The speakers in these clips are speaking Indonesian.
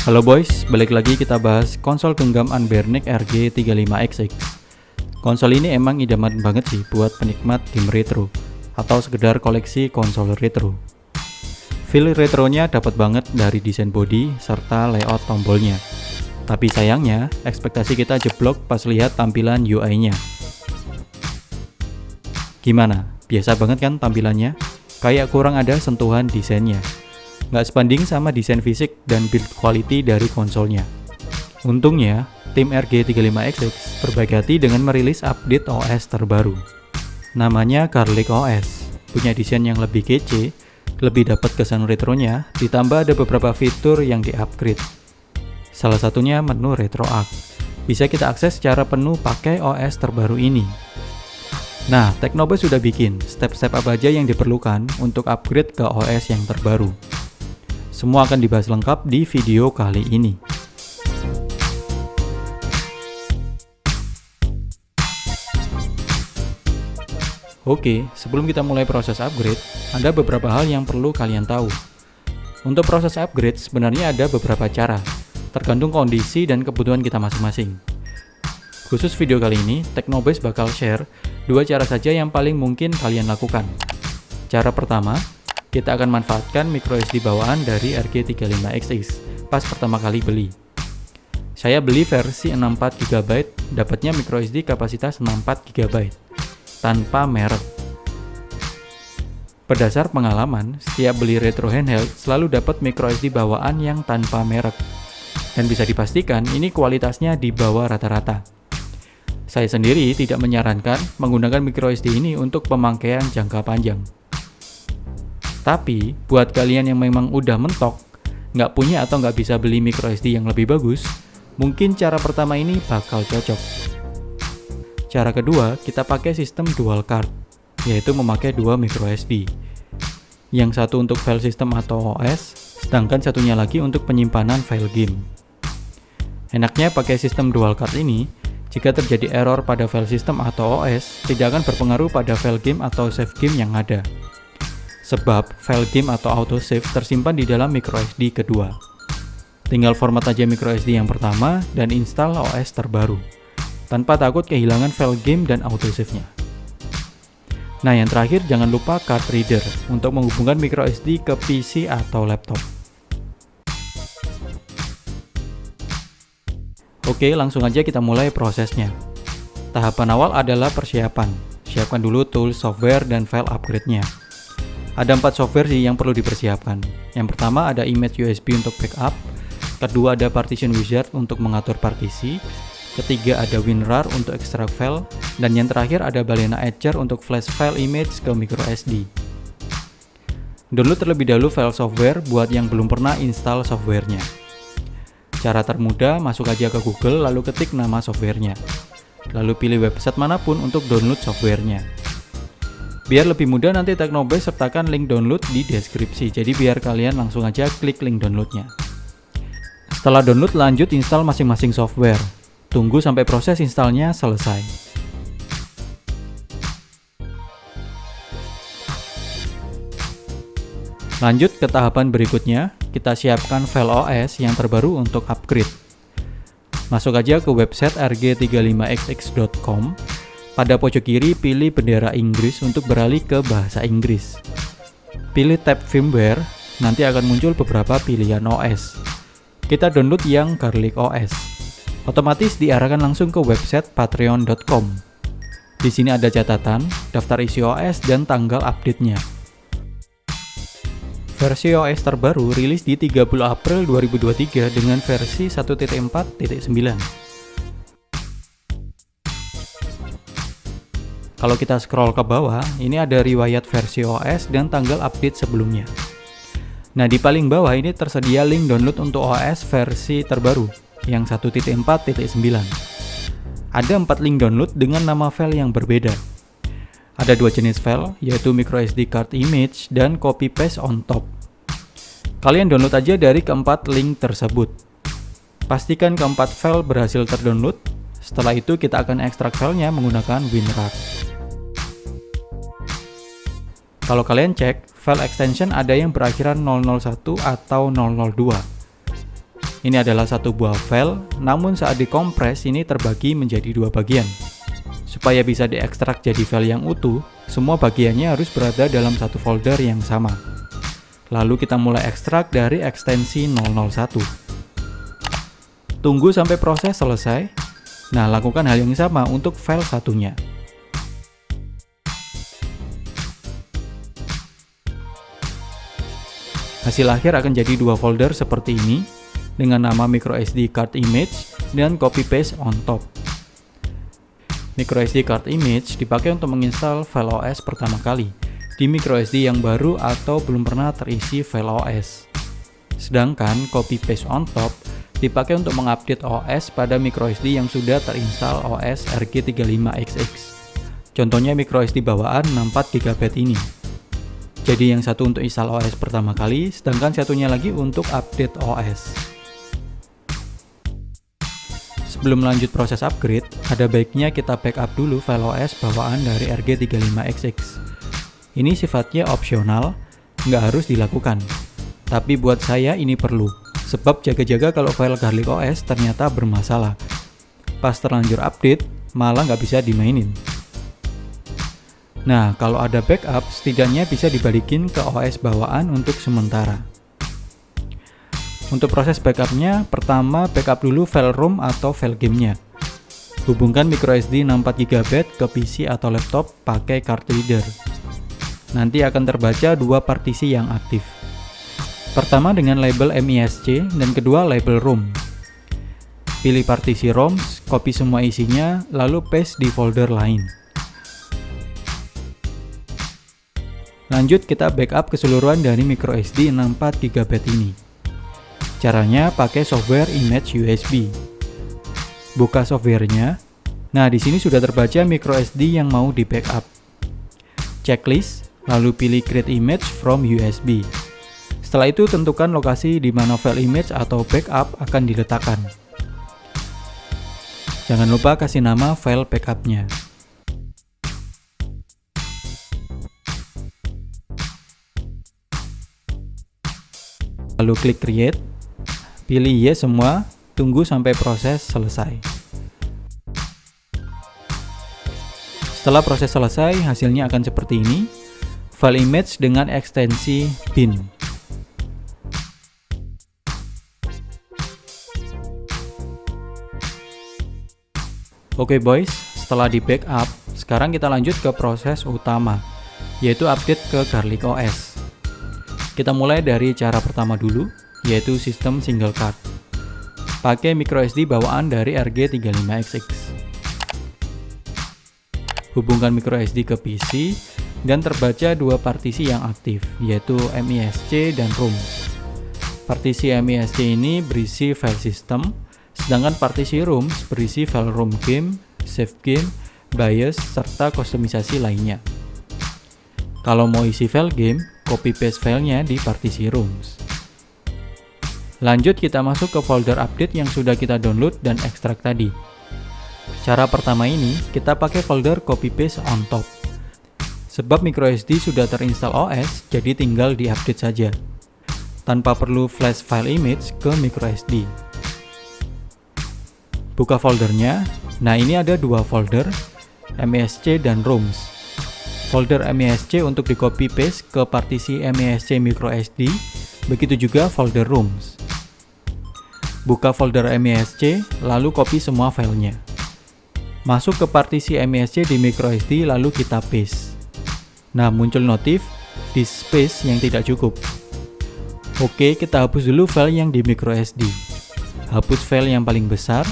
Halo boys, balik lagi kita bahas konsol genggam Anbernic RG35XX. Konsol ini emang idaman banget sih buat penikmat game retro atau sekedar koleksi konsol retro. Feel retronya dapat banget dari desain body serta layout tombolnya. Tapi sayangnya, ekspektasi kita jeblok pas lihat tampilan UI-nya. Gimana? Biasa banget kan tampilannya? Kayak kurang ada sentuhan desainnya. Nggak sebanding sama desain fisik dan build quality dari konsolnya. Untungnya, tim RG35XX berbaik hati dengan merilis update OS terbaru. Namanya Garlic OS, punya desain yang lebih kece, lebih dapat kesan retronya, ditambah ada beberapa fitur yang di-upgrade. Salah satunya menu RetroArch. Bisa kita akses secara penuh pakai OS terbaru ini. Nah, Teknobus sudah bikin step-step apa aja yang diperlukan untuk upgrade ke OS yang terbaru. Semua akan dibahas lengkap di video kali ini. Oke, sebelum kita mulai proses upgrade, ada beberapa hal yang perlu kalian tahu. Untuk proses upgrade sebenarnya ada beberapa cara, tergantung kondisi dan kebutuhan kita masing-masing. Khusus video kali ini, Teknobase bakal share 2 cara saja yang paling mungkin kalian lakukan. Cara pertama, kita akan manfaatkan microSD bawaan dari RG35XX pas pertama kali beli. Saya beli versi 64GB, dapatnya microSD kapasitas 64GB, tanpa merek. Berdasar pengalaman, setiap beli retro handheld selalu dapat microSD bawaan yang tanpa merek. Dan bisa dipastikan ini kualitasnya di bawah rata-rata. Saya sendiri tidak menyarankan menggunakan microSD ini untuk pemakaian jangka panjang. Tapi, buat kalian yang memang udah mentok, nggak punya atau nggak bisa beli microSD yang lebih bagus, mungkin cara pertama ini bakal cocok. Cara kedua, kita pakai sistem dual card, yaitu memakai 2 microSD. Yang satu untuk file system atau OS, sedangkan satunya lagi untuk penyimpanan file game. Enaknya pakai sistem dual card ini, jika terjadi error pada file system atau OS, tidak akan berpengaruh pada file game atau save game yang ada. Sebab file game atau autosave tersimpan di dalam microSD kedua. Tinggal format aja microSD yang pertama dan install OS terbaru, tanpa takut kehilangan file game dan autosave-nya. Nah, yang terakhir jangan lupa card reader untuk menghubungkan microSD ke PC atau laptop. Oke, langsung aja kita mulai prosesnya. Tahapan awal adalah persiapan. Siapkan dulu tools, software, dan file upgrade-nya. Ada 4 software sih yang perlu dipersiapkan. Yang pertama ada image USB untuk backup, kedua ada partition wizard untuk mengatur partisi, ketiga ada WinRAR untuk ekstrak file, dan yang terakhir ada Balena Etcher untuk flash file image ke microSD. Download terlebih dahulu file software buat yang belum pernah install softwarenya. Cara termudah, masuk aja ke Google lalu ketik nama softwarenya. Lalu pilih website manapun untuk download softwarenya. Biar lebih mudah nanti Teknobase sertakan link download di deskripsi, jadi biar kalian langsung aja klik link downloadnya. Setelah download lanjut install masing-masing software. Tunggu sampai proses installnya selesai. Lanjut ke tahapan berikutnya, kita siapkan file OS yang terbaru untuk upgrade. Masuk aja ke website rg35xx.com. Pada pojok kiri, pilih bendera Inggris untuk beralih ke bahasa Inggris. Pilih tab firmware, nanti akan muncul beberapa pilihan OS. Kita download yang Garlic OS. Otomatis diarahkan langsung ke website patreon.com. Di sini ada catatan, daftar isi OS, dan tanggal update-nya. Versi OS terbaru rilis di 30 April 2023 dengan versi 1.4.9. Kalau kita scroll ke bawah, ini ada riwayat versi OS dan tanggal update sebelumnya. Nah, di paling bawah ini tersedia link download untuk OS versi terbaru, yang 1.4.9. Ada 4 link download dengan nama file yang berbeda. Ada 2 jenis file, yaitu microSD card image dan copy paste on top. Kalian download aja dari keempat link tersebut. Pastikan keempat file berhasil terdownload. Setelah itu kita akan ekstrak filenya menggunakan WinRAR. Kalau kalian cek, file extension ada yang berakhiran 001 atau 002. Ini adalah satu buah file, namun saat dikompres ini terbagi menjadi dua bagian. Supaya bisa diekstrak jadi file yang utuh, semua bagiannya harus berada dalam satu folder yang sama. Lalu kita mulai ekstrak dari ekstensi 001. Tunggu sampai proses selesai. Nah, lakukan hal yang sama untuk file satunya. Hasil akhir akan jadi dua folder seperti ini, dengan nama microSD card image dan copy paste on top. MicroSD card image dipakai untuk menginstal file OS pertama kali di microSD yang baru atau belum pernah terisi file OS. Sedangkan copy paste on top dipakai untuk mengupdate OS pada microSD yang sudah terinstall OS RG35XX. Contohnya microSD bawaan 64 GB ini. Jadi yang satu untuk install OS pertama kali, sedangkan satunya lagi untuk update OS. Sebelum lanjut proses upgrade, ada baiknya kita backup dulu file OS bawaan dari RG35XX. Ini sifatnya opsional, nggak harus dilakukan. Tapi buat saya ini perlu, sebab jaga-jaga kalau file Garlic OS ternyata bermasalah. Pas terlanjur update, malah nggak bisa dimainin. Nah, kalau ada backup, setidaknya bisa dibalikin ke OS bawaan untuk sementara. Untuk proses backupnya, pertama backup dulu file ROM atau file gamenya. Hubungkan microSD 64 GB ke PC atau laptop pakai card reader. Nanti akan terbaca dua partisi yang aktif. Pertama dengan label MISC dan kedua label ROM. Pilih partisi ROMs, copy semua isinya, lalu paste di folder lain. Lanjut kita backup keseluruhan dari microSD 64 GB ini. Caranya pakai software Image USB. Buka softwarenya. Nah, di sini sudah terbaca microSD yang mau di backup. Checklist, lalu pilih Create Image from USB. Setelah itu tentukan lokasi di mana file image atau backup akan diletakkan. Jangan lupa kasih nama file backupnya. Lalu klik Create. Pilih yes semua, tunggu sampai proses selesai. Setelah proses selesai, hasilnya akan seperti ini. File image dengan ekstensi bin. Oke boys, setelah di backup, sekarang kita lanjut ke proses utama, yaitu update ke Garlic OS. Kita mulai dari cara pertama dulu, yaitu sistem single card. Pakai microSD bawaan dari RG35XX. Hubungkan microSD ke PC dan terbaca dua partisi yang aktif, yaitu MISC dan ROMs. Partisi MISC ini berisi file system, sedangkan partisi ROMs berisi file ROM game, save game, BIOS, serta kustomisasi lainnya. Kalau mau isi file game, copy paste filenya di partisi ROMs. Lanjut kita masuk ke folder update yang sudah kita download dan ekstrak tadi. Cara pertama ini kita pakai folder copy paste on top. Sebab microSD sudah terinstall OS, jadi tinggal diupdate saja. Tanpa perlu flash file image ke microSD. Buka foldernya. Nah, ini ada dua folder, MISC dan ROMs. Folder MISC untuk di copy paste ke partisi MISC microSD, begitu juga folder ROMs. Buka folder MISC, lalu copy semua filenya. Masuk ke partisi MISC di microSD, lalu kita paste. Nah, muncul notif disk space yang tidak cukup. Oke, kita hapus dulu file yang di microSD. Hapus file yang paling besar.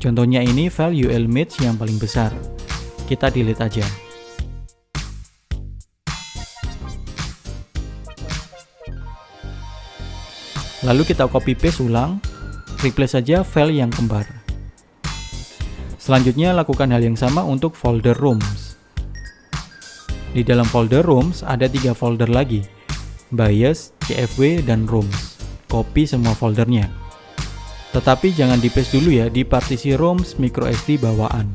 Contohnya ini file ULimage yang paling besar. Kita delete aja. Lalu kita copy paste ulang. Replace saja file yang kembar. Selanjutnya lakukan hal yang sama untuk folder ROMs. Di dalam folder ROMs ada 3 folder lagi, BIOS, CFW, dan ROMs. Copy semua foldernya. Tetapi jangan di paste dulu ya di partisi ROMs microSD bawaan.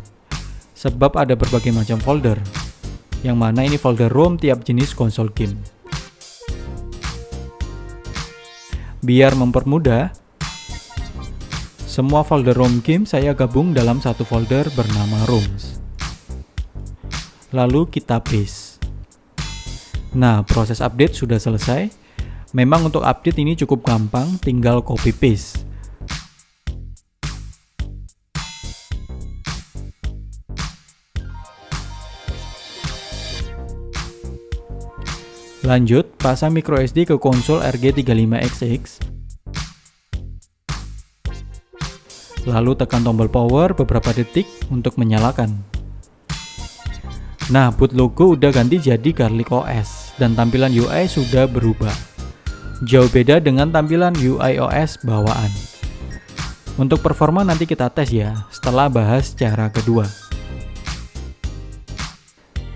Sebab ada berbagai macam folder. Yang mana ini folder ROM tiap jenis konsol game. Biar mempermudah, Semua folder ROM game saya gabung dalam satu folder bernama ROMs. Lalu kita paste. Nah, proses update sudah selesai. Memang untuk update ini cukup gampang, tinggal copy paste. Lanjut, pasang microSD ke konsol RG35XX. Lalu tekan tombol power beberapa detik untuk menyalakan. Nah, boot logo udah ganti jadi Garlic OS dan tampilan UI sudah berubah. Jauh beda dengan tampilan UI OS bawaan. Untuk performa nanti kita tes ya, setelah bahas cara kedua.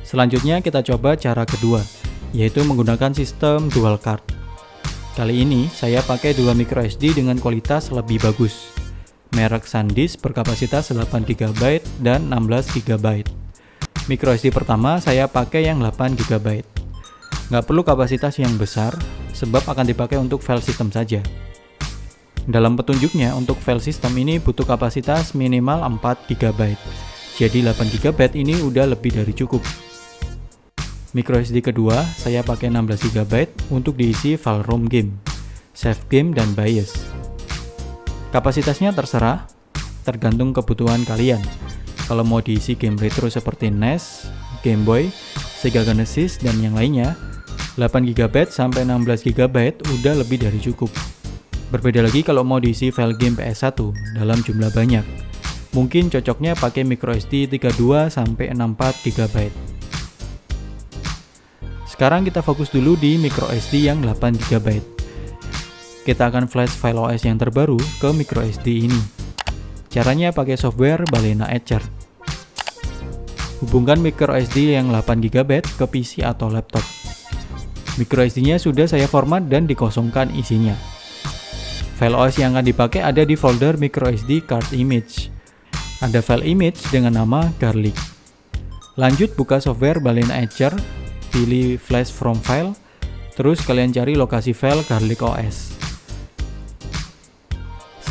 Selanjutnya kita coba cara kedua, yaitu menggunakan sistem dual card. Kali ini saya pakai 2 microSD dengan kualitas lebih bagus. Merek SanDisk berkapasitas 8GB dan 16GB. MicroSD pertama saya pakai yang 8GB. Nggak perlu kapasitas yang besar, sebab akan dipakai untuk file system saja. Dalam petunjuknya, untuk file system ini butuh kapasitas minimal 4GB. Jadi 8GB ini udah lebih dari cukup. MicroSD kedua, saya pakai 16GB untuk diisi file ROM game, save game, dan BIOS. Kapasitasnya terserah, tergantung kebutuhan kalian. Kalau mau diisi game retro seperti NES, Game Boy, Sega Genesis, dan yang lainnya, 8GB sampai 16GB udah lebih dari cukup. Berbeda lagi kalau mau diisi file game PS1 dalam jumlah banyak. Mungkin cocoknya pakai microSD 32 sampai 64GB. Sekarang kita fokus dulu di microSD yang 8GB. Kita akan flash file OS yang terbaru ke microSD ini. Caranya pakai software Balena Etcher. Hubungkan microSD yang 8GB ke PC atau laptop. MicroSD-nya sudah saya format dan dikosongkan isinya. File OS yang akan dipakai ada di folder microSD card image. Ada file image dengan nama Garlic. Lanjut buka software Balena Etcher. Pilih flash from file, terus kalian cari lokasi file Garlic OS.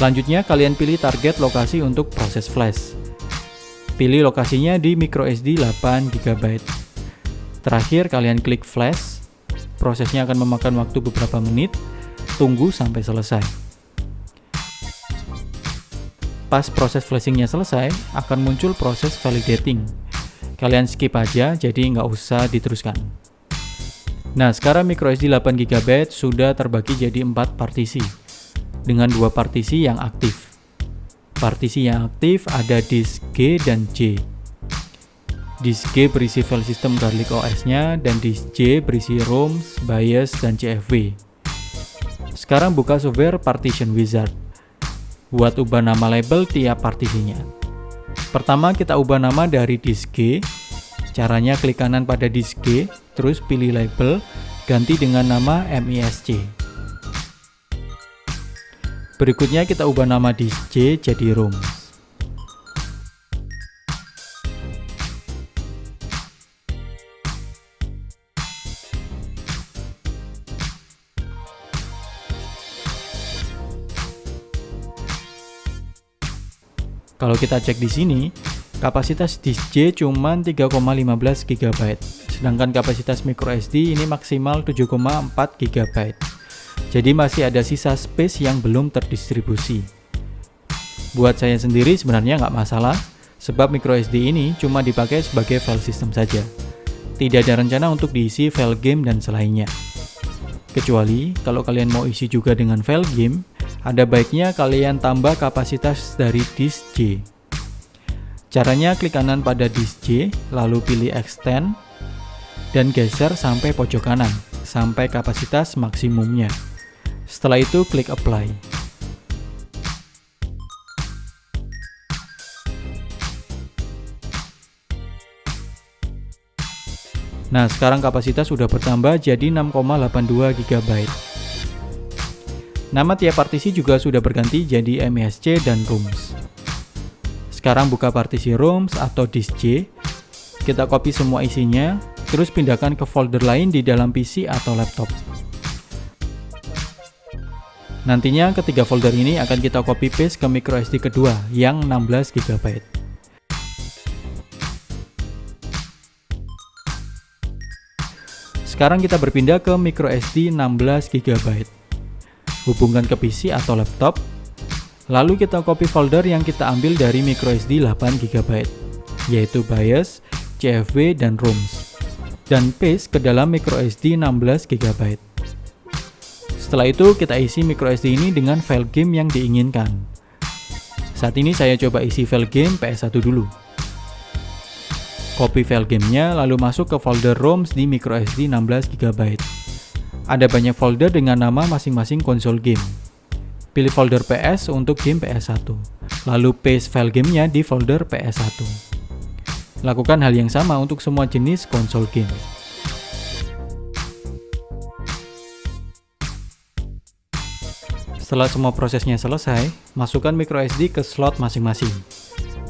Selanjutnya kalian pilih target lokasi untuk proses flash. Pilih lokasinya di microSD 8GB. Terakhir kalian klik flash. Prosesnya akan memakan waktu beberapa menit. Tunggu sampai selesai. Pas proses flashingnya selesai, akan muncul proses validating. Kalian skip aja, jadi nggak usah diteruskan. Nah, sekarang microSD 8GB sudah terbagi jadi 4 partisi, dengan 2 partisi yang aktif. Partisi yang aktif ada disk G dan J. Disk G berisi file system Garlic OS-nya, dan disk J berisi ROMs, BIOS, dan CFW. Sekarang buka software Partition Wizard. Buat ubah nama label tiap partisinya. Pertama kita ubah nama dari disk G. Caranya klik kanan pada disk G, terus pilih label, ganti dengan nama MISC. Berikutnya kita ubah nama disk J jadi ROMs. Kalau kita cek di sini, kapasitas disk J cuma 3,15 GB, sedangkan kapasitas microSD ini maksimal 7,4 GB. Jadi masih ada sisa space yang belum terdistribusi. Buat saya sendiri sebenarnya nggak masalah, sebab microSD ini cuma dipakai sebagai file system saja. Tidak ada rencana untuk diisi file game dan selainnya. Kecuali kalau kalian mau isi juga dengan file game, ada baiknya kalian tambah kapasitas dari disk J. Caranya klik kanan pada disk J, lalu pilih extend, dan geser sampai pojok kanan, sampai kapasitas maksimumnya. Setelah itu klik apply. Nah, sekarang kapasitas sudah bertambah jadi 6,82 GB. Nama tiap partisi juga sudah berganti jadi MISC dan ROMs. Sekarang buka partisi ROMs atau disk J. Kita copy semua isinya, terus pindahkan ke folder lain di dalam PC atau laptop. Nantinya ketiga folder ini akan kita copy paste ke microSD kedua yang 16 GB. Sekarang kita berpindah ke microSD 16 GB. Hubungkan ke PC atau laptop. Lalu kita copy folder yang kita ambil dari microSD 8 GB, yaitu BIOS, CFW, dan ROMs, dan paste ke dalam microSD 16 GB. Setelah itu kita isi microSD ini dengan file game yang diinginkan. Saat ini saya coba isi file game PS1 dulu. Copy file gamenya lalu masuk ke folder ROMs di microSD 16 GB. Ada banyak folder dengan nama masing-masing konsol game. Pilih folder PS untuk game PS1, lalu paste file gamenya di folder PS1. Lakukan hal yang sama untuk semua jenis konsol game. Setelah semua prosesnya selesai, masukkan microSD ke slot masing-masing.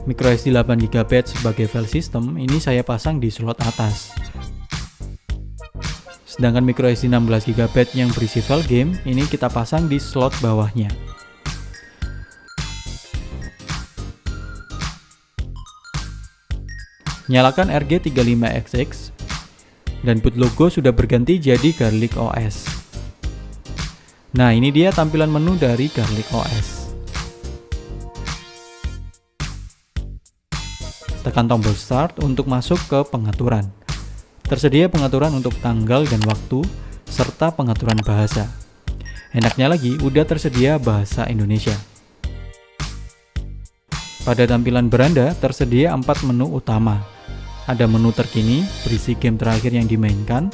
MicroSD 8 GB sebagai file system ini saya pasang di slot atas. Sedangkan microSD 16 GB yang berisi file game ini kita pasang di slot bawahnya. Nyalakan RG35XX dan boot logo sudah berganti jadi Garlic OS. Nah, ini dia tampilan menu dari Garlic OS. Tekan tombol Start untuk masuk ke pengaturan. Tersedia pengaturan untuk tanggal dan waktu, serta pengaturan bahasa. Enaknya lagi, udah tersedia bahasa Indonesia. Pada tampilan beranda, tersedia 4 menu utama. Ada menu terkini, berisi game terakhir yang dimainkan,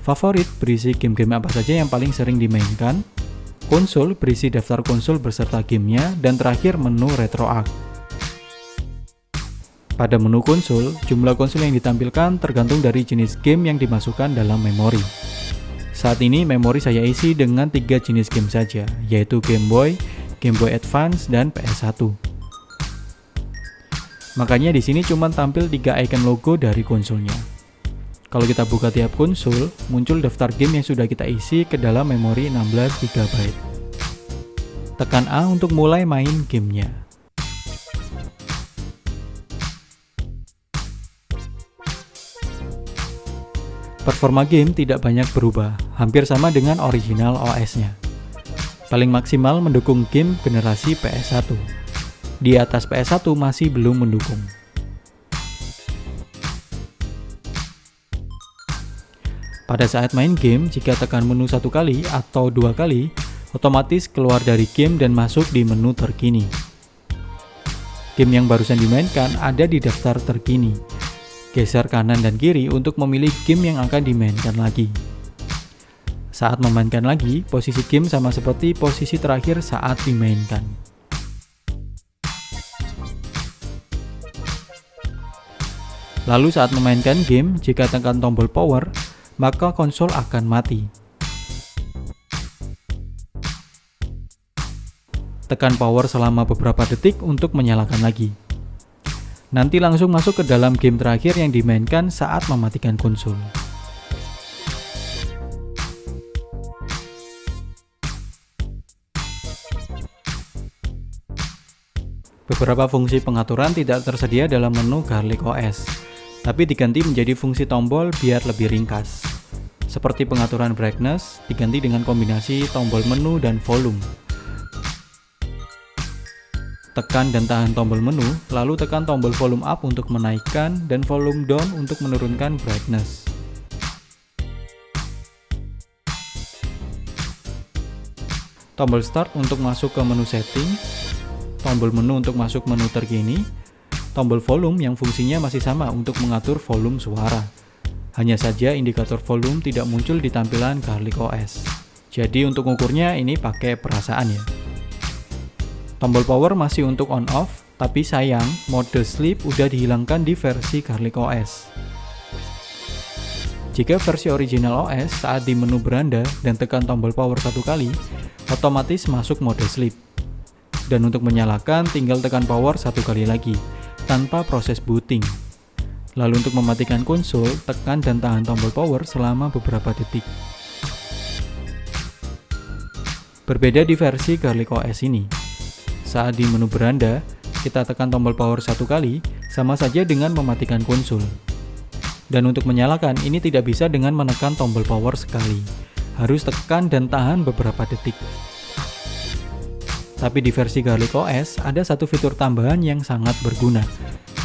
favorit berisi game-game apa saja yang paling sering dimainkan, konsol berisi daftar konsol beserta gamenya, dan terakhir menu RetroArch. Pada menu konsol, jumlah konsol yang ditampilkan tergantung dari jenis game yang dimasukkan dalam memori. Saat ini memori saya isi dengan 3 jenis game saja, yaitu Game Boy, Game Boy Advance, dan PS1. Makanya di sini cuma tampil 3 icon logo dari konsolnya. Kalau kita buka tiap konsol, muncul daftar game yang sudah kita isi ke dalam memori 16 GB. Tekan A untuk mulai main gamenya. Performa game tidak banyak berubah, hampir sama dengan original OS-nya. Paling maksimal mendukung game generasi PS1. Di atas PS1 masih belum mendukung. Pada saat main game, jika tekan menu 1 kali atau 2 kali, otomatis keluar dari game dan masuk di menu terkini. Game yang barusan dimainkan ada di daftar terkini. Geser kanan dan kiri untuk memilih game yang akan dimainkan lagi. Saat memainkan lagi, posisi game sama seperti posisi terakhir saat dimainkan. Lalu saat memainkan game, jika tekan tombol power, maka konsol akan mati. Tekan power selama beberapa detik untuk menyalakan lagi. Nanti langsung masuk ke dalam game terakhir yang dimainkan saat mematikan konsol. Beberapa fungsi pengaturan tidak tersedia dalam menu Garlic OS, tapi diganti menjadi fungsi tombol biar lebih ringkas. Seperti pengaturan brightness, diganti dengan kombinasi tombol menu dan volume. Tekan dan tahan tombol menu, lalu tekan tombol volume up untuk menaikkan dan volume down untuk menurunkan brightness. Tombol start untuk masuk ke menu setting, tombol menu untuk masuk menu terkini, tombol volume yang fungsinya masih sama untuk mengatur volume suara. Hanya saja indikator volume tidak muncul di tampilan Garlic OS. Jadi untuk ukurnya ini pakai perasaan ya. Tombol power masih untuk on off, tapi sayang mode sleep udah dihilangkan di versi Garlic OS. Jika versi original OS saat di menu beranda dan tekan tombol power 1 kali, otomatis masuk mode sleep. Dan untuk menyalakan tinggal tekan power 1 kali lagi, tanpa proses booting. Lalu untuk mematikan konsol, tekan dan tahan tombol power selama beberapa detik. Berbeda di versi Garlic OS ini. Saat di menu beranda, kita tekan tombol power satu kali, sama saja dengan mematikan konsol. Dan untuk menyalakan, ini tidak bisa dengan menekan tombol power sekali. Harus tekan dan tahan beberapa detik. Tapi di versi Garlic OS, ada satu fitur tambahan yang sangat berguna,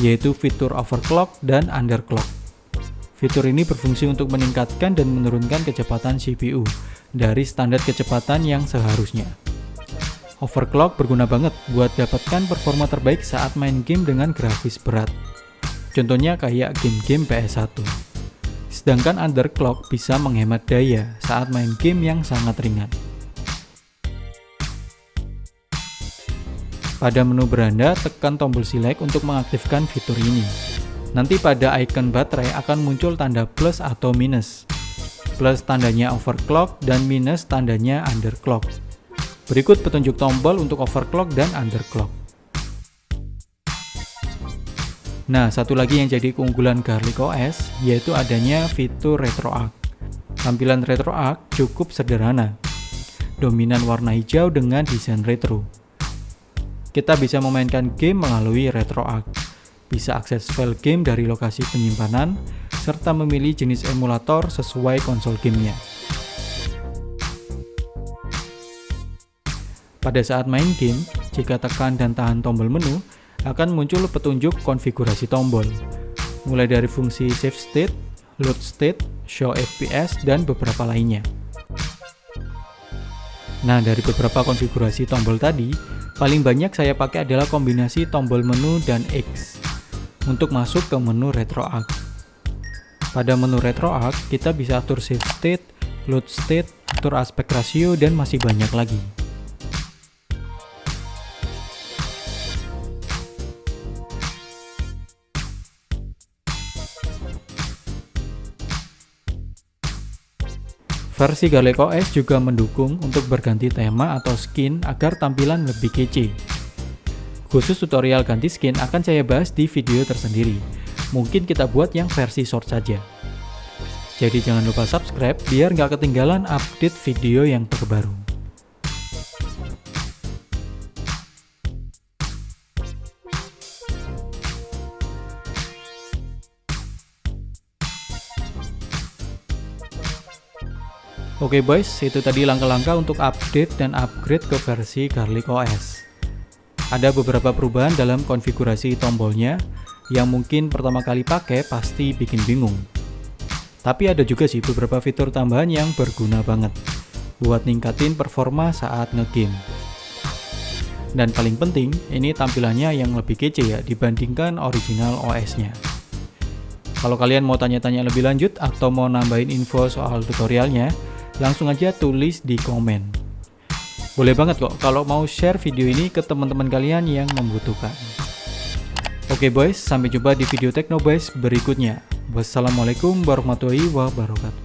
yaitu fitur overclock dan underclock. Fitur ini berfungsi untuk meningkatkan dan menurunkan kecepatan CPU dari standar kecepatan yang seharusnya. Overclock berguna banget buat dapatkan performa terbaik saat main game dengan grafis berat. Contohnya kayak game-game PS1. Sedangkan underclock bisa menghemat daya saat main game yang sangat ringan. Pada menu beranda, tekan tombol select untuk mengaktifkan fitur ini. Nanti pada icon baterai akan muncul tanda plus atau minus. Plus tandanya overclock dan minus tandanya underclock. Berikut petunjuk tombol untuk overclock dan underclock. Nah, satu lagi yang jadi keunggulan Garlic OS yaitu adanya fitur RetroArch. Tampilan RetroArch cukup sederhana. Dominan warna hijau dengan desain retro. Kita bisa memainkan game melalui RetroArch. Bisa akses file game dari lokasi penyimpanan, serta memilih jenis emulator sesuai konsol gamenya. Pada saat main game, jika tekan dan tahan tombol menu, akan muncul petunjuk konfigurasi tombol, mulai dari fungsi save state, load state, show FPS, dan beberapa lainnya. Nah, dari beberapa konfigurasi tombol tadi, paling banyak saya pakai adalah kombinasi tombol menu dan X untuk masuk ke menu RetroArch. Pada menu RetroArch, kita bisa atur save state, load state, atur aspek rasio, dan masih banyak lagi. Versi Garlic OS juga mendukung untuk berganti tema atau skin agar tampilan lebih kece. Khusus tutorial ganti skin akan saya bahas di video tersendiri. Mungkin kita buat yang versi short saja. Jadi jangan lupa subscribe biar nggak ketinggalan update video yang terbaru. Oke boys, itu tadi langkah-langkah untuk update dan upgrade ke versi Garlic OS. Ada beberapa perubahan dalam konfigurasi tombolnya yang mungkin pertama kali pakai pasti bikin bingung. Tapi ada juga sih beberapa fitur tambahan yang berguna banget buat ningkatin performa saat ngegame. Dan paling penting, ini tampilannya yang lebih kece ya dibandingkan original OS-nya. Kalau kalian mau tanya-tanya lebih lanjut atau mau nambahin info soal tutorialnya, langsung aja tulis di komen. Boleh banget kok kalau mau share video ini ke teman-teman kalian yang membutuhkan. Oke boys, sampai jumpa di video Teknoboys berikutnya. Wassalamualaikum warahmatullahi wabarakatuh.